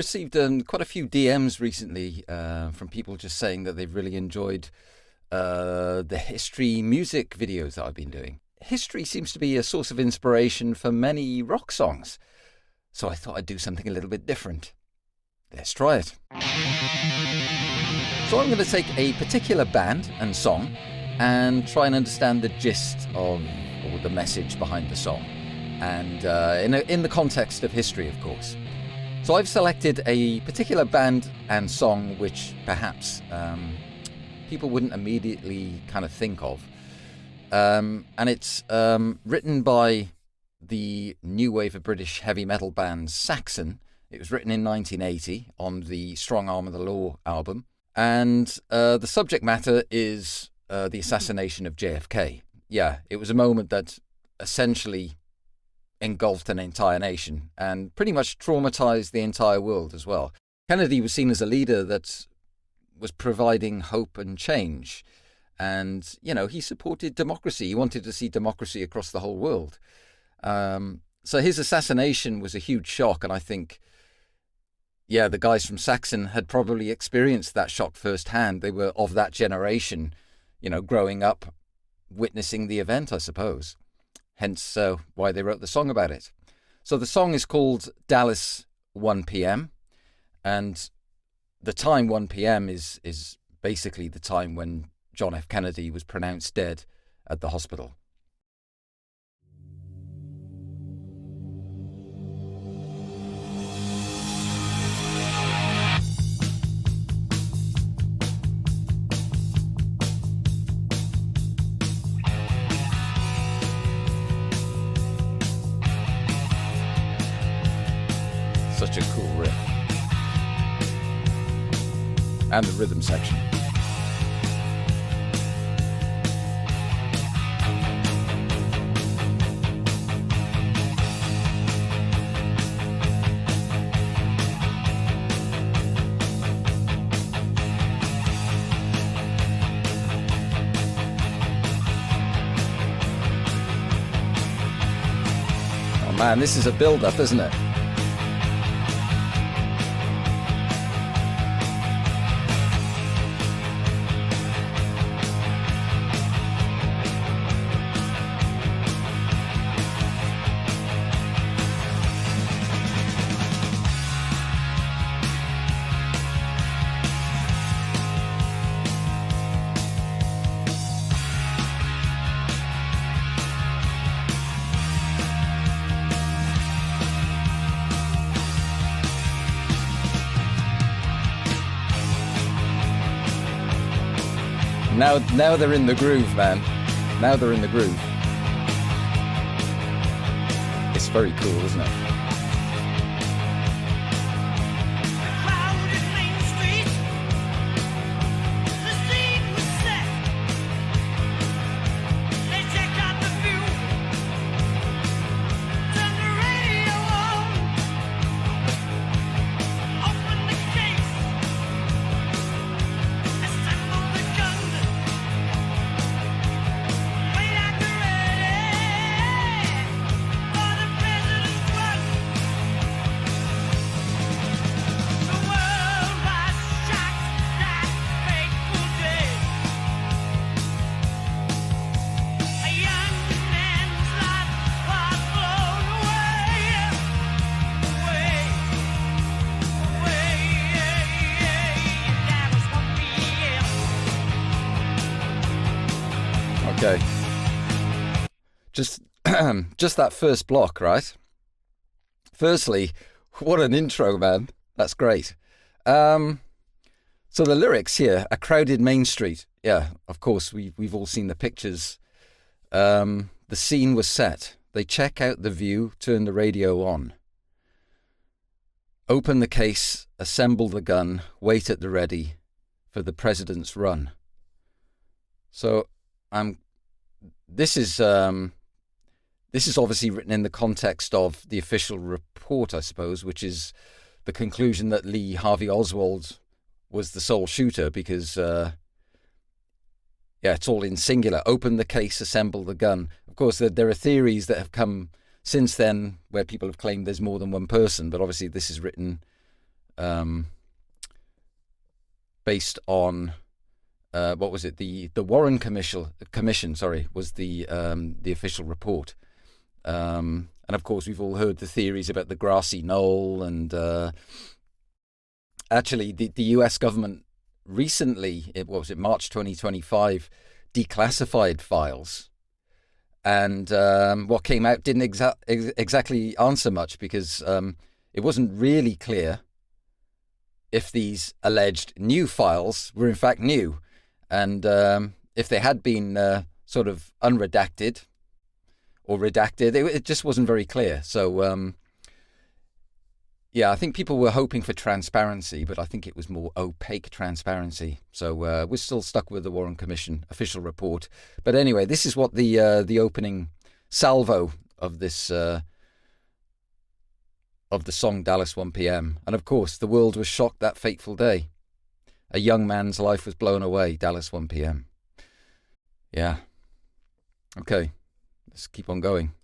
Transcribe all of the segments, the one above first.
Received quite a few DMs recently from people just saying that they've really enjoyed the history music videos that I've been doing. History seems to be a source of inspiration for many rock songs, so I thought I'd do something a little bit different. Let's try it. So I'm going to take a particular band and song and try and understand the gist of, or the message behind the song, and in the context of history, of course. So I've selected a particular band and song which perhaps people wouldn't immediately kind of think of. And it's written by the new wave of British heavy metal band Saxon. It was written in 1980 on the Strong Arm of the Law album. And the subject matter is the assassination of JFK. Yeah, it was a moment that essentially engulfed an entire nation and pretty much traumatized the entire world as well. Kennedy was seen as a leader that was providing hope and change. And, you know, he supported democracy. He wanted to see democracy across the whole world. So his assassination was a huge shock. And I think, yeah, the guys from Saxon had probably experienced that shock firsthand. They were of that generation, you know, growing up, witnessing the event, I suppose. Hence why they wrote the song about it. So the song is called Dallas 1 p.m. And the time 1 p.m. is basically the time when John F. Kennedy was pronounced dead at the hospital. Such a cool riff. And the rhythm section. Oh man, this is a build-up, isn't it? Now they're in the groove, man. Now they're in the groove. It's very cool, isn't it? Okay. Just that first block, right? Firstly, what an intro, man. That's great. So the lyrics here, a crowded Main Street. Yeah, of course, we've all seen the pictures. The scene was set. They check out the view, turn the radio on. Open the case, assemble the gun, wait at the ready for the president's run. So this is obviously written in the context of the official report, I suppose, which is the conclusion that Lee Harvey Oswald was the sole shooter because, it's all in singular. Open the case, assemble the gun. Of course, there are theories that have come since then where people have claimed there's more than one person, but obviously this is written based on what was it? The Warren Commission, sorry, was the official report. And of course, we've all heard the theories about the grassy knoll, and actually, the U.S. government recently, March 2025, declassified files, and what came out didn't exactly answer much, because it wasn't really clear if these alleged new files were in fact new, and if they had been sort of unredacted or redacted, it just wasn't very clear. So yeah, I think people were hoping for transparency, but I think it was more opaque transparency. So we're still stuck with the Warren Commission official report. But anyway, this is what the opening salvo of this of the song Dallas 1 p.m. And of course, the world was shocked that fateful day. A young man's life was blown away. Dallas 1 p.m. Yeah. Okay, let's keep on going.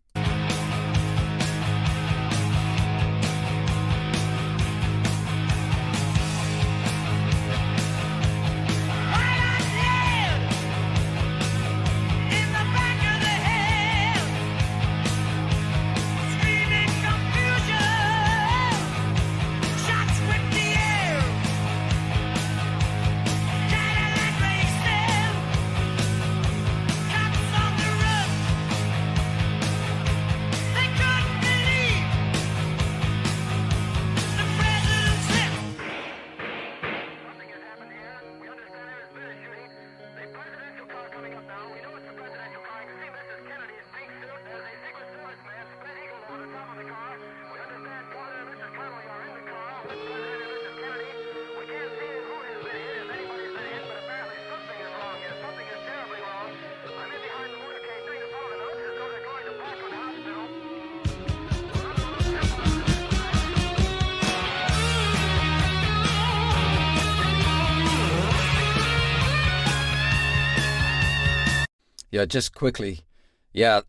Yeah, just quickly. Yeah.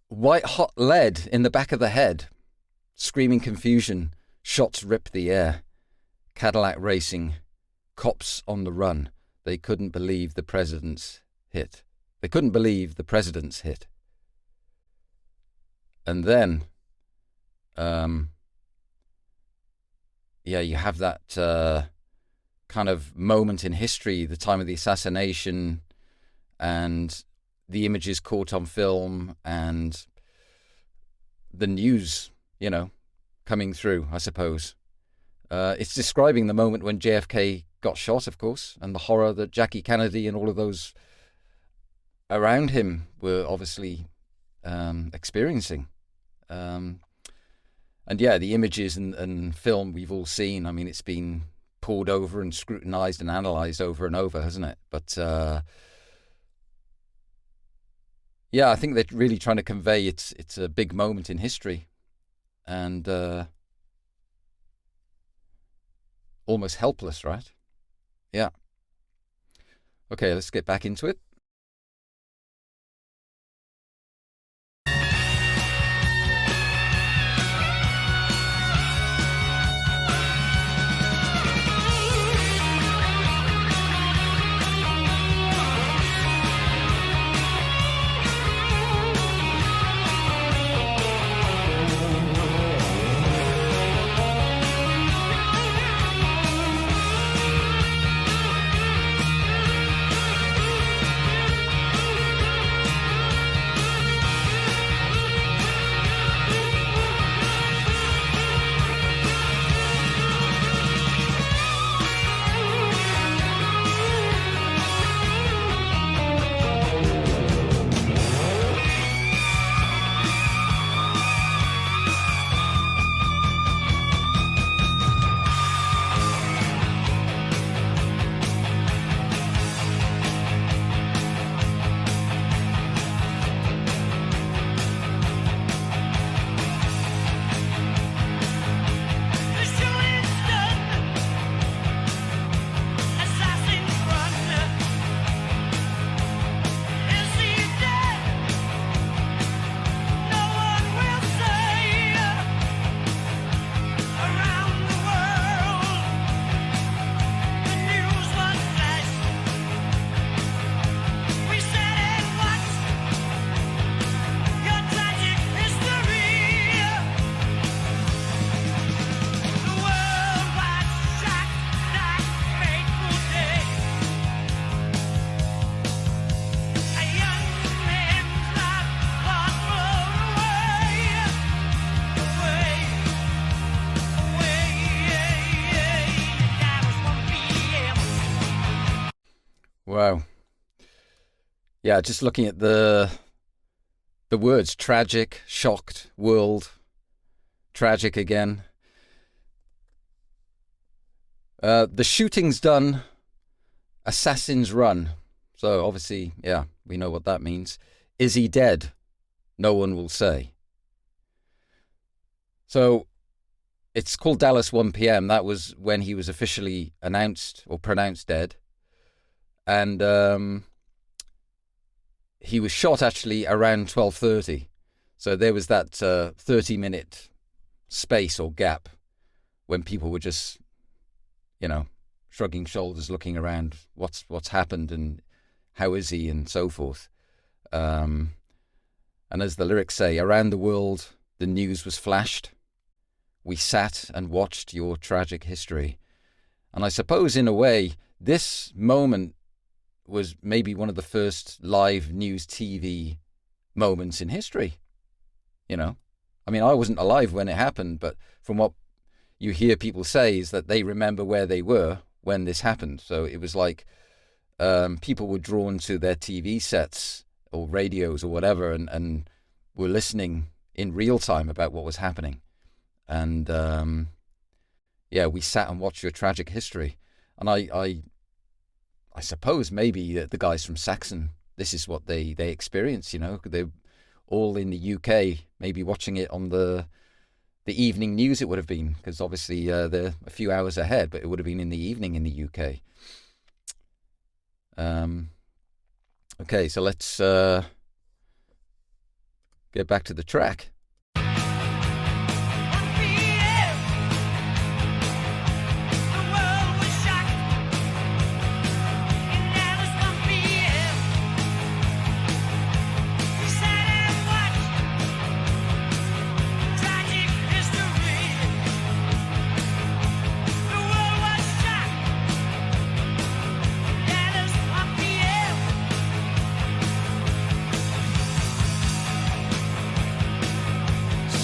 White hot lead in the back of the head. Screaming confusion. Shots rip the air. Cadillac racing. Cops on the run. They couldn't believe the president's hit. They couldn't believe the president's hit. And then, yeah, you have that kind of moment in history, the time of the assassination, and the images caught on film, and the news, you know, coming through, I suppose. It's describing the moment when JFK got shot, of course, and the horror that Jackie Kennedy and all of those around him were obviously experiencing. And yeah, the images and film we've all seen, I mean, it's been pored over and scrutinized and analyzed over and over, hasn't it? But yeah, I think they're really trying to convey it's a big moment in history, and almost helpless, right? Yeah. Okay, let's get back into it. Wow. Yeah, just looking at the words tragic, shocked, world, tragic again. The shooting's done, assassins run. So obviously, yeah, we know what that means. Is he dead? No one will say. So it's called Dallas 1 p.m. That was when he was officially announced or pronounced dead. And he was shot actually around 12:30. So there was that 30-minute space or gap when people were just, shrugging shoulders, looking around, what's happened and how is he and so forth. And as the lyrics say, around the world the news was flashed. We sat and watched your tragic history. And I suppose in a way this moment was maybe one of the first live news TV moments in history. I mean, I wasn't alive when it happened, but from what you hear people say is that they remember where they were when this happened. So it was like people were drawn to their TV sets or radios or whatever and were listening in real time about what was happening. And we sat and watched your tragic history. And I suppose maybe the guys from Saxon, this is what they experience, They're all in the UK, maybe watching it on the evening news it would have been, because obviously they're a few hours ahead, but it would have been in the evening in the UK. Okay, so let's get back to the track.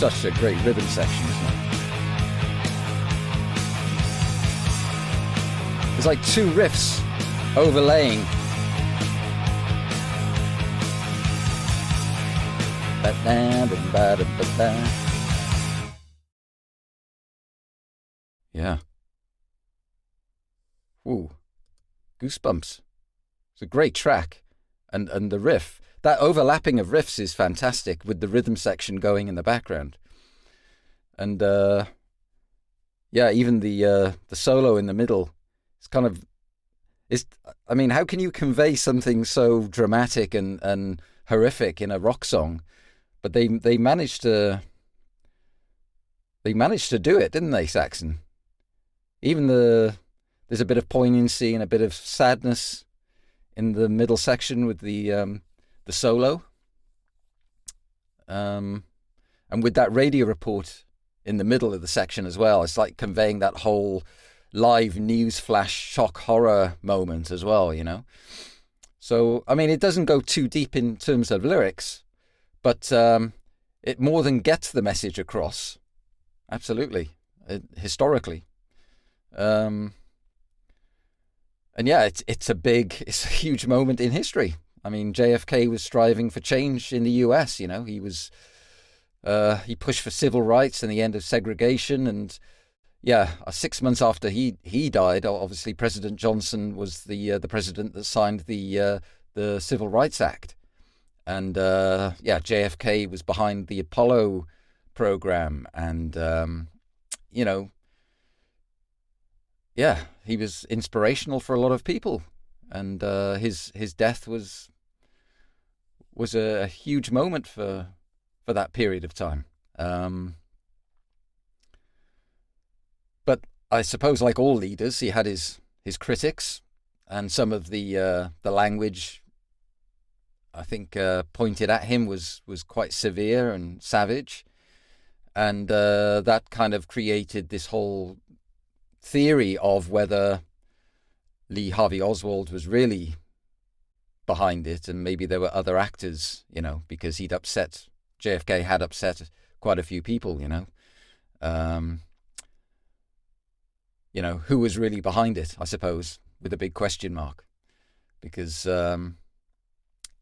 Such a great rhythm section, isn't it? There's like two riffs overlaying. Yeah. Ooh. Goosebumps. It's a great track. And the riff. That overlapping of riffs is fantastic with the rhythm section going in the background. And even the solo in the middle is kind of how can you convey something so dramatic and horrific in a rock song? But they managed to do it, didn't they, Saxon? Even there's a bit of poignancy and a bit of sadness in the middle section with the solo, and with that radio report in the middle of the section as well. It's like conveying that whole live news flash shock horror moment as well, So, I mean, it doesn't go too deep in terms of lyrics, but it more than gets the message across. Absolutely. Historically. And yeah, it's a huge moment in history. I mean, JFK was striving for change in the US, he was, he pushed for civil rights and the end of segregation. And 6 months after he died, obviously President Johnson was the president that signed the Civil Rights Act. And JFK was behind the Apollo program. And, he was inspirational for a lot of people. And his death was a huge moment for that period of time. But I suppose, like all leaders, he had his critics, and some of the language, I think, pointed at him was quite severe and savage, and that kind of created this whole theory of whether Lee Harvey Oswald was really behind it, and maybe there were other actors, because JFK had upset quite a few people, who was really behind it, I suppose, with a big question mark. because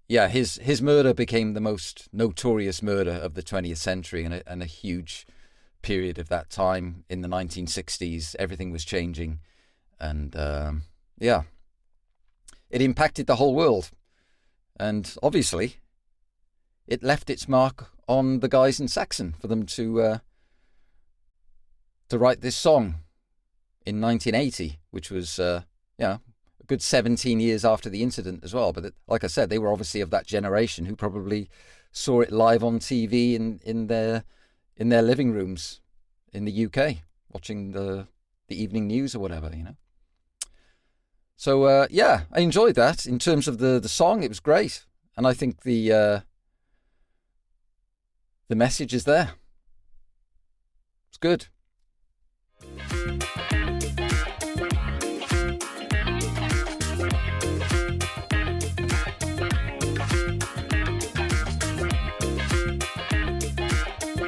his murder became the most notorious murder of the 20th century, and a huge period of that time in the 1960s. Everything was changing, and it impacted the whole world, and obviously it left its mark on the guys in Saxon for them to write this song in 1980, which was a good 17 years after the incident as well. But like I said, they were obviously of that generation who probably saw it live on TV in their living rooms in the UK, watching the evening news or whatever, you know. So I enjoyed that. In terms of the song, it was great, and I think the message is there. It's good.